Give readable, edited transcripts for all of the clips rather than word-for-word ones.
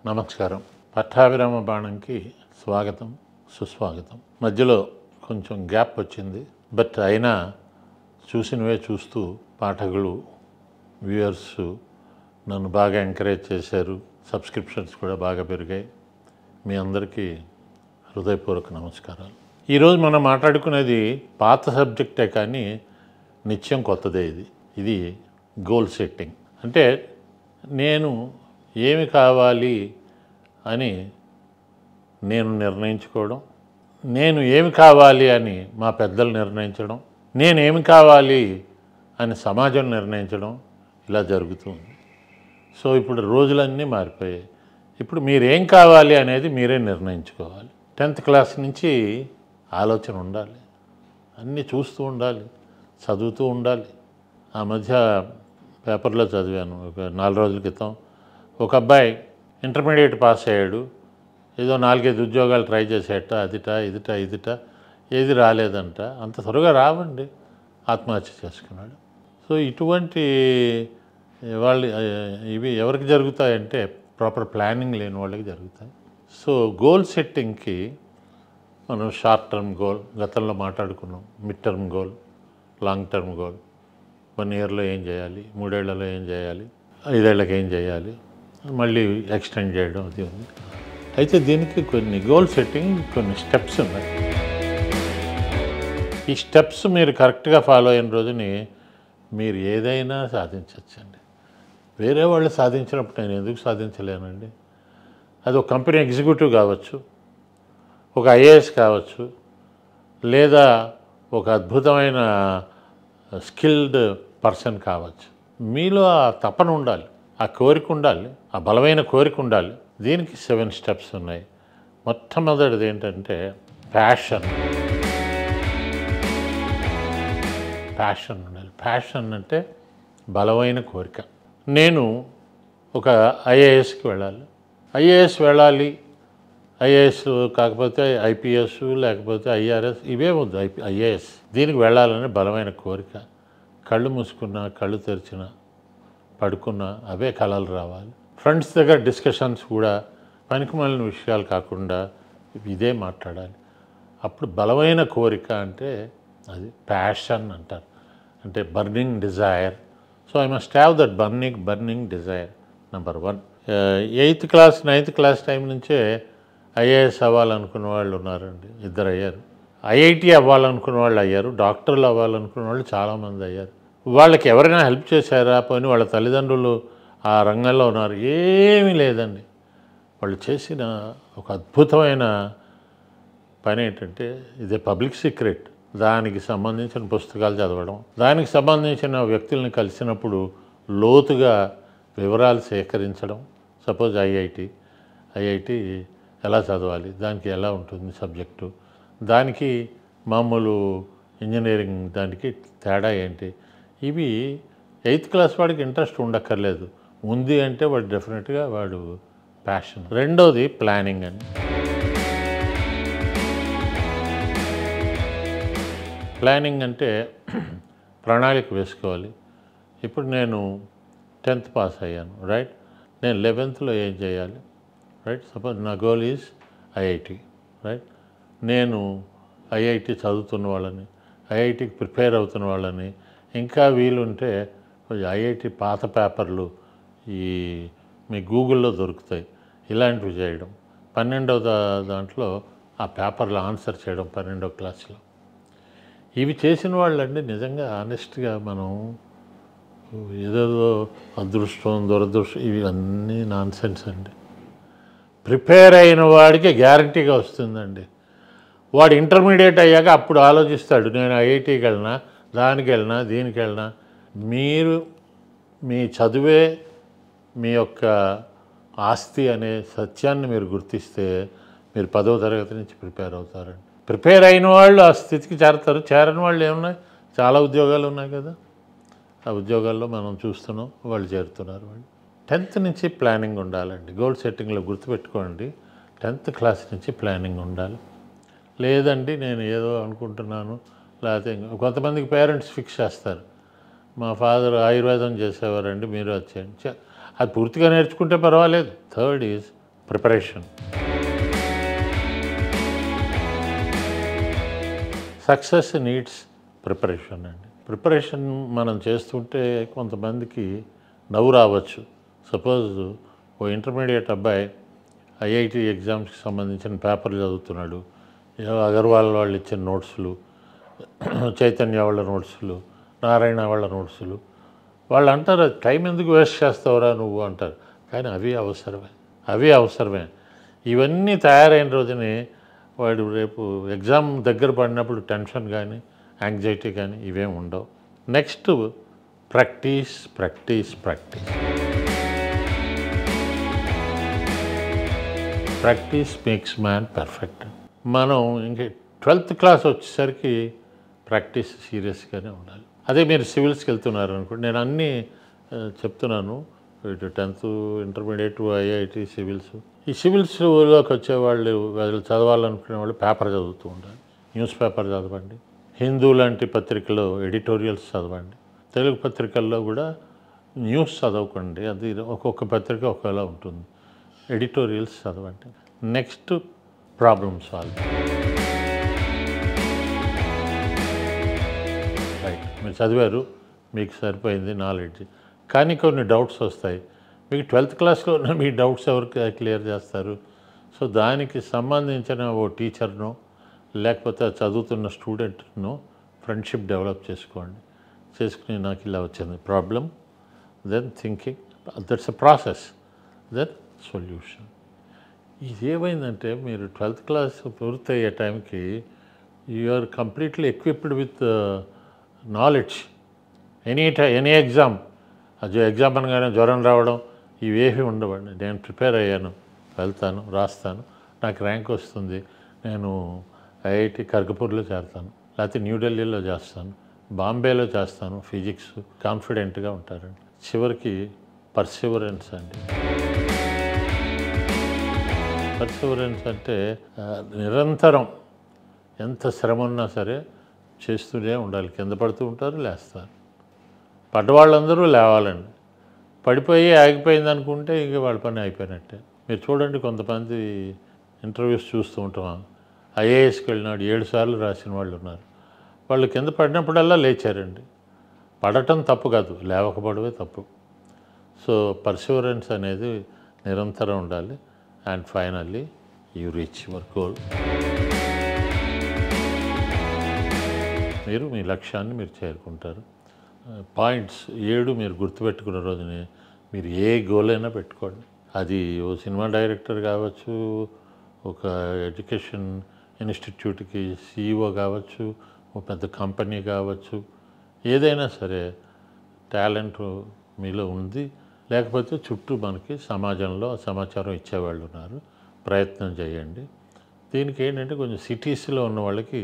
నమస్కారం. పట్టాభిరామ బాణంకి స్వాగతం, సుస్వాగతం. మధ్యలో కొంచెం గ్యాప్ వచ్చింది, బట్ అయినా చూసినవే చూస్తూ పాఠకులు, వ్యూయర్స్ నన్ను బాగా ఎంకరేజ్ చేశారు. సబ్స్క్రిప్షన్స్ కూడా బాగా పెరిగాయి. మీ అందరికీ హృదయపూర్వక నమస్కారాలు. ఈరోజు మనం మాట్లాడుకునేది పాత సబ్జెక్టే, కానీ నిత్యం కొత్తదే. ఇది గోల్ సెట్టింగ్. అంటే నేను ఏమి కావాలి అని నేను నిర్ణయించుకోవడం, నేను ఏమి కావాలి అని మా పెద్దలు నిర్ణయించడం, నేనేమి కావాలి అని సమాజం నిర్ణయించడం, ఇలా జరుగుతుంది. సో ఇప్పుడు రోజులన్నీ మారిపోయాయి. ఇప్పుడు మీరేం కావాలి అనేది మీరే నిర్ణయించుకోవాలి. 10th క్లాస్ నుంచి ఆలోచన ఉండాలి, అన్నీ చూస్తూ ఉండాలి, చదువుతూ ఉండాలి. ఆ మధ్య పేపర్లో చదివాను, ఒక 4 రోజుల క్రితం. ఒక అబ్బాయి ఇంటర్మీడియట్ పాస్ అయ్యాడు, ఏదో 4-5 ఉద్యోగాలు ట్రై చేసేట, ఇదిట ఏది రాలేదంట. అంత త్వరగా రావండి, ఆత్మహత్య చేసుకున్నాడు. సో ఇటువంటి వాళ్ళు ఇవి ఎవరికి జరుగుతాయంటే ప్రాపర్ ప్లానింగ్ లేని వాళ్ళకి జరుగుతాయి. సో గోల్ సెట్టింగ్కి మనం షార్ట్ టర్మ్ గోల్ గతంలో మాట్లాడుకున్నాం, mid term goal, long term goal. 1 ఇయర్లో ఏం చేయాలి, 3 ఏళ్లలో ఏం చేయాలి, 5 ఏళ్ళకి ఏం చేయాలి, మళ్ళీ ఎక్స్టెండ్ చేయడం, అది ఉంది. అయితే దీనికి కొన్ని గోల్ సెట్టింగ్, కొన్ని స్టెప్స్ ఉన్నాయి. ఈ స్టెప్స్ మీరు కరెక్ట్గా ఫాలో అయిన రోజుని మీరు ఏదైనా సాధించవచ్చండి. వేరే వాళ్ళు సాధించినప్పుడు నేను ఎందుకు సాధించలేనండి? అది ఒక కంపెనీ ఎగ్జిక్యూటివ్ కావచ్చు, ఒక ఐఏఎస్ కావచ్చు, లేదా ఒక అద్భుతమైన స్కిల్డ్ పర్సన్ కావచ్చు. మీలో ఆ తపన ఉండాలి, ఆ కోరిక ఉండాలి, ఆ బలమైన కోరిక ఉండాలి. దీనికి 7 స్టెప్స్ ఉన్నాయి. మొట్టమొదటిది ఏంటంటే ప్యాషన్ ఉండాలి. ప్యాషన్ అంటే బలమైన కోరిక. నేను ఒక ఐఏఎస్కి వెళ్ళాలి, ఐఏఎస్ కాకపోతే ఐపీఎస్, లేకపోతే ఐఆర్ఎస్, ఇవే వద్దు, ఐఏఎస్. దీనికి వెళ్ళాలని బలమైన కోరిక. కళ్ళు మూసుకున్నా, కళ్ళు తెరిచినా, పడుకున్నా అవే కళలు రావాలి. ఫ్రెండ్స్ దగ్గర డిస్కషన్స్ కూడా పనికిమాలిన విషయాలు కాకుండా ఇదే మాట్లాడాలి. అప్పుడు బలమైన కోరిక అంటే అది ప్యాషన్ అంటారు, అంటే burning desire. So I must have that burning desire. Number 1. 8th class 9th class time నుంచే ఐఏఎస్ అవ్వాలనుకున్న వాళ్ళు ఉన్నారండి, 2 అయ్యారు. ఐఐటి అవ్వాలనుకున్న వాళ్ళు అయ్యారు, డాక్టర్లు అవ్వాలనుకున్న వాళ్ళు చాలామంది అయ్యారు. వాళ్ళకి ఎవరైనా హెల్ప్ చేశారా? పోనీ వాళ్ళ తల్లిదండ్రులు ఆ రంగంలో ఉన్నారు? ఏమీ లేదండి. వాళ్ళు చేసిన ఒక అద్భుతమైన పని ఏంటంటే, ఇదే పబ్లిక్ సీక్రెట్. దానికి సంబంధించిన పుస్తకాలు చదవడం, దానికి సంబంధించిన వ్యక్తుల్ని కలిసినప్పుడు లోతుగా వివరాలు సేకరించడం. సపోజ్ ఐఐటి ఎలా చదవాలి, దానికి ఎలా ఉంటుంది సబ్జెక్టు, దానికి మామూలు ఇంజనీరింగ్ దానికి తేడా ఏంటి, ఇవి 8th క్లాస్ వాడికి ఇంట్రెస్ట్ ఉండక్కర్లేదు. ఉంది అంటే వాడు డెఫినెట్గా వాడు ప్యాషన్. రెండోది ప్లానింగ్ అని. ప్లానింగ్ అంటే ప్రణాళిక వేసుకోవాలి. ఇప్పుడు నేను 10th పాస్ అయ్యాను, రైట్. నేను 11thలో ఏం చేయాలి, రైట్. సపోజ్ నా గోల్ ఈజ్ ఐఐటి, రైట్. నేను ఐఐటి చదువుతున్న వాళ్ళని, ఐఐటికి ప్రిపేర్ అవుతున్న వాళ్ళని, ఇంకా వీలుంటే ఐఐటి పాత పేపర్లు మీ గూగుల్లో దొరుకుతాయి, ఇలాంటివి చేయడం. 12వ దాంట్లో ఆ పేపర్లు ఆన్సర్ చేయడం 12వ క్లాస్లో. ఇవి చేసిన వాళ్ళండి నిజంగా ఆనెస్ట్గా మనం ఏదేదో అదృష్టం, దురదృష్టం, ఇవి అన్నీ నాన్ సెన్స్ అండి. ప్రిపేర్ అయిన వాడికి గ్యారంటీగా వస్తుందండి. వాడు ఇంటర్మీడియట్ అయ్యాక అప్పుడు ఆలోచిస్తాడు, నేను ఐఐటికి వెళ్ళినా, దానికి వెళ్ళినా, దీనికి వెళ్ళినా. మీరు మీ చదువే మీ యొక్క ఆస్తి అనే సత్యాన్ని మీరు గుర్తిస్తే మీరు 10వ తరగతి నుంచి ప్రిపేర్ అవుతారండి. ప్రిపేర్ అయిన వాళ్ళు ఆ స్థితికి చేరతారు. చేరని వాళ్ళు ఏమున్నాయి, చాలా ఉద్యోగాలు ఉన్నాయి కదా, ఆ ఉద్యోగాల్లో మనం చూస్తున్నాం, వాళ్ళు చేరుతున్నారు. వాళ్ళు 10th నుంచి ప్లానింగ్ ఉండాలండి. గోల్ సెట్టింగ్లో గుర్తుపెట్టుకోండి, 10th క్లాస్ నుంచి ప్లానింగ్ ఉండాలి. లేదండి నేను ఏదో అనుకుంటున్నాను, లేకపోతే కొంతమందికి పేరెంట్స్ ఫిక్స్ చేస్తారు, మా ఫాదర్ ఆయుర్వేదం చేసేవారండి, మీరు వచ్చేయండి. అది పూర్తిగా నేర్చుకుంటే పర్వాలేదు. Third is preparation. Success needs preparation అండి. ప్రిపరేషన్ మనం చేస్తుంటే కొంతమందికి నవ్వు రావచ్చు. సపోజ్ ఓ ఇంటర్మీడియట్ అబ్బాయి ఐఐటి ఎగ్జామ్స్కి సంబంధించిన పేపర్లు చదువుతున్నాడు. అగర్వాల్ వాళ్ళు ఇచ్చిన నోట్సులు, చైతన్య వాళ్ళ నోట్సులు, నారాయణ వాళ్ళ నోట్సులు. వాళ్ళు అంటారు, టైం ఎందుకు వేస్ట్ చేస్తావురా నువ్వు అంటారు. కానీ అవి అవసరమే. ఇవన్నీ తయారైన రోజునే వాడు రేపు ఎగ్జామ్ దగ్గర పడినప్పుడు టెన్షన్ కానీ యాంగ్జైటీ కానీ ఇవేం ఉండవు. Next practice. Practice makes man perfect. మనం ఇంక 12th క్లాస్ వచ్చేసరికి ప్రాక్టీస్ సీరియస్గానే ఉండాలి. అదే మీరు సివిల్స్కి వెళ్తున్నారు అనుకోండి, నేను అన్నీ చెప్తున్నాను, ఇటు 10th ఇంటర్మీడియట్ ఐఐటి సివిల్స్. ఈ సివిల్స్లోకి వచ్చేవాళ్ళు చదవాలనుకునే వాళ్ళు పేపర్ చదువుతూ ఉండాలి. న్యూస్ పేపర్ చదవండి, హిందూ లాంటి పత్రికలో ఎడిటోరియల్స్ చదవండి. తెలుగు పత్రికల్లో కూడా న్యూస్ చదవకండి, అది ఒక్కొక్క పత్రిక ఒకలా ఉంటుంది. ఎడిటోరియల్స్ చదవండి. Next problem solve. రైట్, మీరు చదివారు, మీకు సరిపోయింది నాలెడ్జ్, కానీ కొన్ని డౌట్స్ వస్తాయి. మీకు 12th క్లాస్లో మీ డౌట్స్ ఎవరికి క్లియర్ చేస్తారు? సో దానికి సంబంధించిన ఓ టీచర్నో లేకపోతే చదువుతున్న స్టూడెంట్నో ఫ్రెండ్షిప్ డెవలప్ చేసుకుని నాకు ఇలా వచ్చింది problem, then thinking, that's a process, then solution. ఇది ఏమైందంటే మీరు 12th క్లాస్ పూర్తయ్యే టైంకి you are completely equipped with knowledge. Any exam, అది ఎగ్జామ్ అనగానే జ్వరం రావడం ఇవేమీ ఉండవండి. నేను ప్రిపేర్ అయ్యాను, వెళ్తాను, రాస్తాను, నాకు ర్యాంక్ వస్తుంది, నేను ఐఐటి ఖర్గపూర్లో చేస్తాను, లేకపోతే న్యూఢిల్లీలో చేస్తాను, బాంబేలో చేస్తాను ఫిజిక్స్, కాన్ఫిడెంట్గా ఉంటారండి. చివరికి పర్సివరెన్స్ అండి. పర్సివరెన్స్ అంటే నిరంతరం ఎంత శ్రమ ఉన్నా సరే చేస్తూనే ఉండాలి. కింద పడుతూ ఉంటారు, లేస్తారు. పడ్డవాళ్ళందరూ లేవాలండి. పడిపోయి ఆగిపోయింది అనుకుంటే ఇంక వాళ్ళ పని అయిపోయినట్టే. మీరు చూడండి, కొంతమంది ఇంటర్వ్యూస్ చూస్తూ ఉంటాం, ఐఏఎస్కి వెళ్ళినాడు 7 సార్లు రాసిన వాళ్ళు ఉన్నారు. వాళ్ళు కింద పడినప్పుడల్లా లేచారండి. పడటం తప్పు కాదు, లేవకపోవడమే తప్పు. సో పర్సివరెన్స్ అనేది నిరంతరం ఉండాలి. And finally you reach your goal. మీరు మీ లక్ష్యాన్ని మీరు చేరుకుంటారు. పాయింట్స్ 7 మీరు గుర్తుపెట్టుకున్న రోజునే మీరు ఏ గోల్ అయినా పెట్టుకోండి. అది ఓ సినిమా డైరెక్టర్ కావచ్చు, ఒక ఎడ్యుకేషన్ ఇన్స్టిట్యూట్కి CEO కావచ్చు, ఒక పెద్ద కంపెనీ కావచ్చు, ఏదైనా సరే టాలెంట్ మీలో ఉంది. లేకపోతే చుట్టూ మనకి సమాజంలో సమాచారం ఇచ్చేవాళ్ళు ఉన్నారు, ప్రయత్నం చేయండి. దీనికి ఏంటంటే కొంచెం సిటీస్లో ఉన్న వాళ్ళకి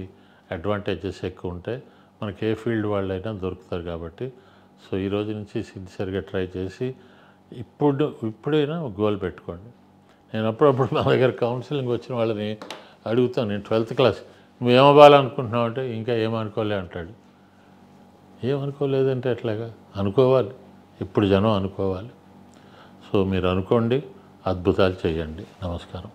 అడ్వాంటేజెస్ ఎక్కువ ఉంటాయి, మనకి ఏ ఫీల్డ్ వాళ్ళైనా దొరుకుతారు కాబట్టి. సో ఈ రోజు నుంచి సిన్సియర్గా ట్రై చేసి ఇప్పుడైనా గోల్ పెట్టుకోండి. నేను అప్పుడప్పుడు మా దగ్గర కౌన్సిలింగ్ వచ్చిన వాళ్ళని అడుగుతాను, నేను 12th క్లాస్ నువ్వేమవ్వాలనుకుంటున్నావు అంటే ఇంకా ఏమనుకోలే అంటాడు. ఏమనుకోలేదంటే ఎట్లాగా? అనుకోవాలి, ఇప్పుడు జనం అనుకోవాలి. సో మీరు అనుకోండి, అద్భుతాలు చేయండి. నమస్కారం.